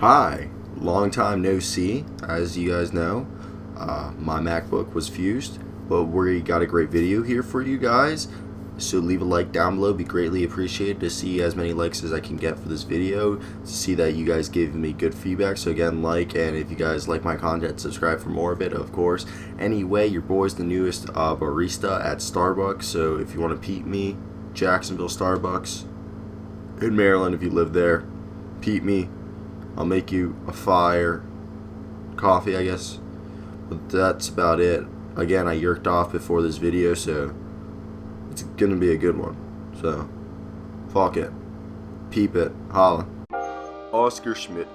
Hi, long time no see. As you guys know, my MacBook was fused, but we got a great video here for you guys. So leave a like down below, be greatly appreciated to see as many likes as I can get for this video, to see that you guys gave me good feedback. So again, like, and if you guys like my content, subscribe for more of it, of course. Anyway, your boy's the newest barista at Starbucks, so if you want to peep me, Jacksonville Starbucks, in Maryland if you live there, peep me. I'll make you a fire coffee, I guess. But that's about it. Again, I yerked off before this video, so it's gonna be a good one. So, fuck it. Peep it. Holla. Oscar Schmidt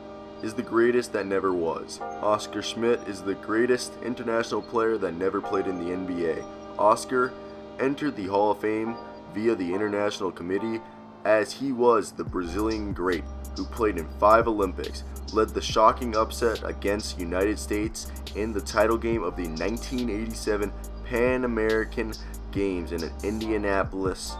is the greatest that never was. Oscar Schmidt is the greatest international player that never played in the NBA. Oscar entered the Hall of Fame via the International Committee, as he was the Brazilian great who played in 5 Olympics, led the shocking upset against United States in the title game of the 1987 Pan American Games in Indianapolis,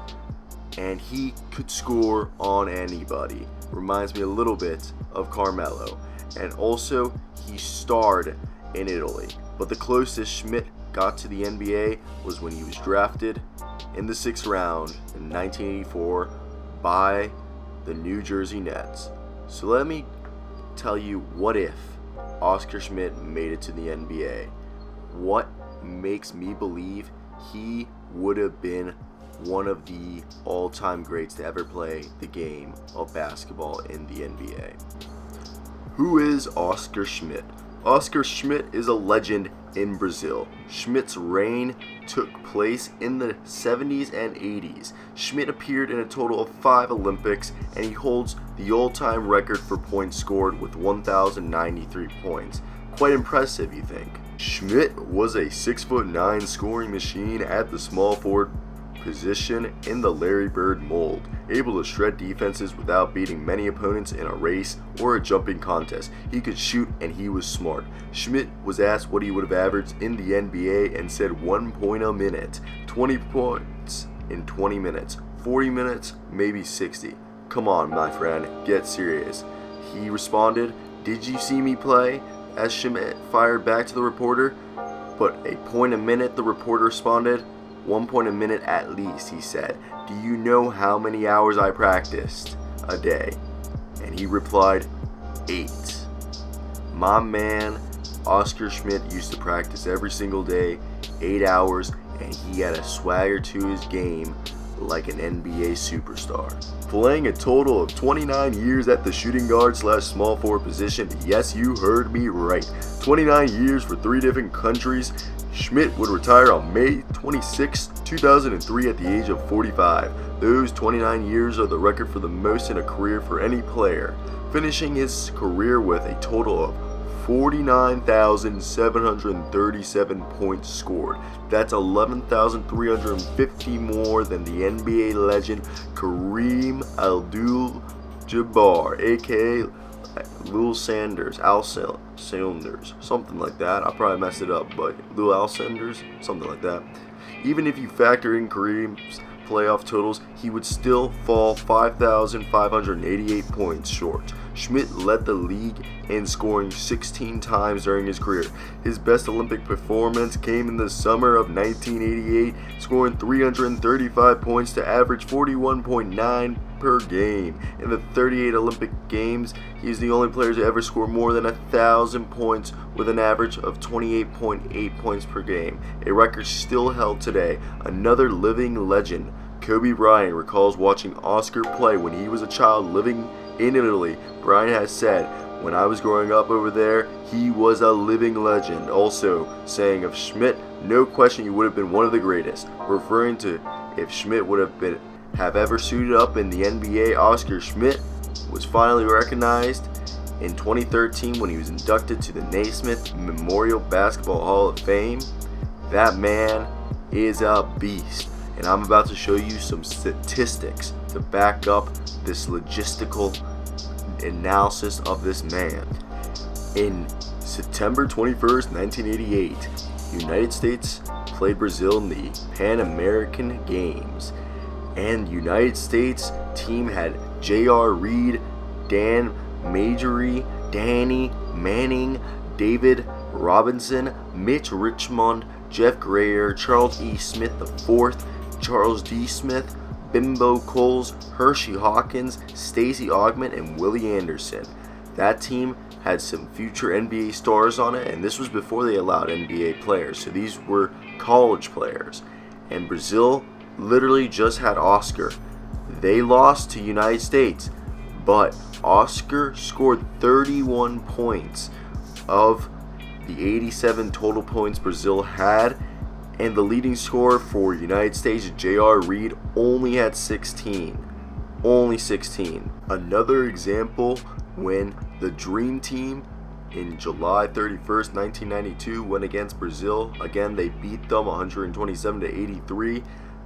and he could score on anybody. Reminds me a little bit of Carmelo. And also, he starred in Italy. But the closest Schmidt got to the NBA was when he was drafted in the 6th round in 1984 by the New Jersey Nets. So let me tell you, what if Oscar Schmidt made it to the NBA? What makes me believe he would have been one of the all-time greats to ever play the game of basketball in the NBA? Who is Oscar Schmidt? Oscar Schmidt is a legend in Brazil. Schmidt's reign took place in the 70s and 80s. Schmidt appeared in a total of 5 Olympics, and he holds the all-time record for points scored with 1,093 points. Quite impressive, you think? Schmidt was a 6'9" scoring machine at the small forward position in the Larry Bird mold, able to shred defenses without beating many opponents in a race or a jumping contest. He could shoot, and he was smart. Schmidt was asked what he would have averaged in the NBA and said 1 point a minute, 20 points in 20 minutes, 40 minutes, maybe 60. Come on, my friend, get serious. He responded, "Did you see me play?" as Schmidt fired back to the reporter. "But a point a minute," the reporter responded. 1 point a minute at least, he said. "Do you know how many hours I practiced a day?" And he replied, 8. My man, Oscar Schmidt, used to practice every single day, 8 hours, and he had a swagger to his game like an NBA superstar. Playing a total of 29 years at the shooting guard / small forward position. Yes, you heard me right. 29 years for 3 different countries. Schmidt would retire on May 26, 2003 at the age of 45. Those 29 years are the record for the most in a career for any player, finishing his career with a total of 49,737 points scored. That's 11,350 more than the NBA legend Kareem Abdul-Jabbar, aka Lil Sanders, Sanders, something like that. I probably messed it up, but Lil Sanders, something like that. Even if you factor in Kareem's playoff totals, he would still fall 5,588 points short. Schmidt led the league in scoring 16 times during his career. His best Olympic performance came in the summer of 1988, scoring 335 points to average 41.9 per game. In the 38 Olympic Games, he is the only player to ever score more than 1,000 points with an average of 28.8 points per game, a record still held today. Another living legend, Kobe Bryant, recalls watching Oscar play when he was a child living in Italy. Bryant has said, "When I was growing up over there, he was a living legend." Also saying of Schmidt, "No question he would have been one of the greatest," referring to if Schmidt would have ever suited up in the NBA. Oscar Schmidt was finally recognized in 2013 when he was inducted to the Naismith Memorial Basketball Hall of Fame. That man is a beast, and I'm about to show you some statistics to back up this logistical analysis of this man. In September 21st, 1988, the United States played Brazil in the Pan American Games, and United States team had J.R. Reed, Dan Majery, Danny Manning, David Robinson, Mitch Richmond, Jeff Grayer, Charles E. Smith IV, Charles D. Smith, Bimbo Coles, Hershey Hawkins, Stacey Augment, and Willie Anderson. That team had some future NBA stars on it, and this was before they allowed NBA players, so these were college players. And Brazil literally just had Oscar. They lost to United States, but Oscar scored 31 points of the 87 total points Brazil had, and the leading scorer for United States, J.R. Reed, only had 16. Only 16. Another example, when the Dream Team in July 31st, 1992 went against Brazil. Again, they beat them 127-83.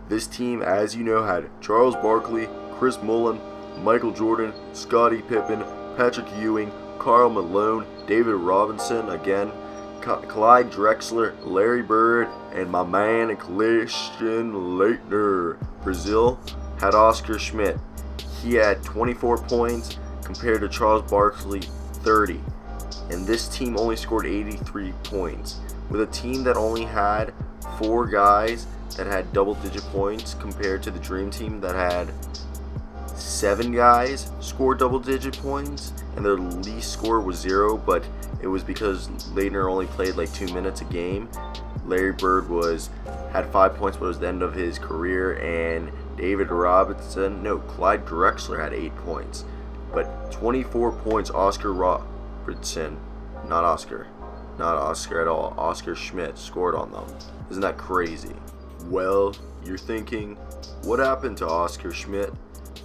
This team, as you know, had Charles Barkley, Chris Mullin, Michael Jordan, Scottie Pippen, Patrick Ewing, Karl Malone, David Robinson, again, Clyde Drexler, Larry Bird, and my man Christian Laettner. Brazil had Oscar Schmidt. He had 24 points compared to Charles Barkley 30. And this team only scored 83 points. With a team that only had 4 guys that had double-digit points compared to the Dream Team that had 7 guys score double-digit points, and their least score was 0, but it was because Laettner only played like 2 minutes a game. Larry Bird had 5 points, but it was the end of his career, and Clyde Drexler had 8 points. But 24 points, Oscar Robertson, not Oscar at all, Oscar Schmidt scored on them. Isn't that crazy? Well, you're thinking, what happened to Oscar Schmidt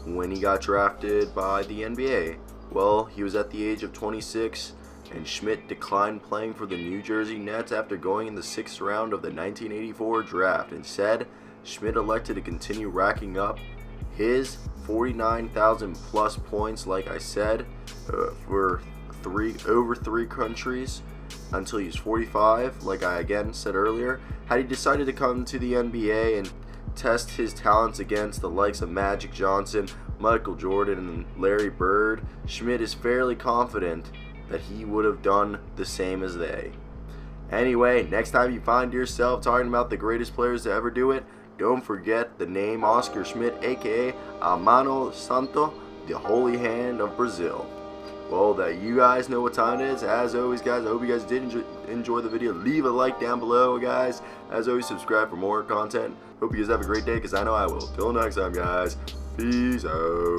when he got drafted by the NBA? Well, he was at the age of 26, and Schmidt declined playing for the New Jersey Nets after going in the 6th round of the 1984 draft. Instead, Schmidt elected to continue racking up his 49,000 plus points, like I said, for over 3 countries until he was 45, like I again said earlier. Had he decided to come to the NBA and test his talents against the likes of Magic Johnson, Michael Jordan, and Larry Bird, Schmidt is fairly confident that he would have done the same as they. Anyway, next time you find yourself talking about the greatest players to ever do it, don't forget the name Oscar Schmidt, aka A Mano Santo, the Holy Hand of Brazil. Well, that you guys know what time it is. As always, guys, I hope you guys did enjoy the video. Leave a like down below, guys. As always, subscribe for more content. Hope you guys have a great day, because I know I will. Till next time, guys. Peace out.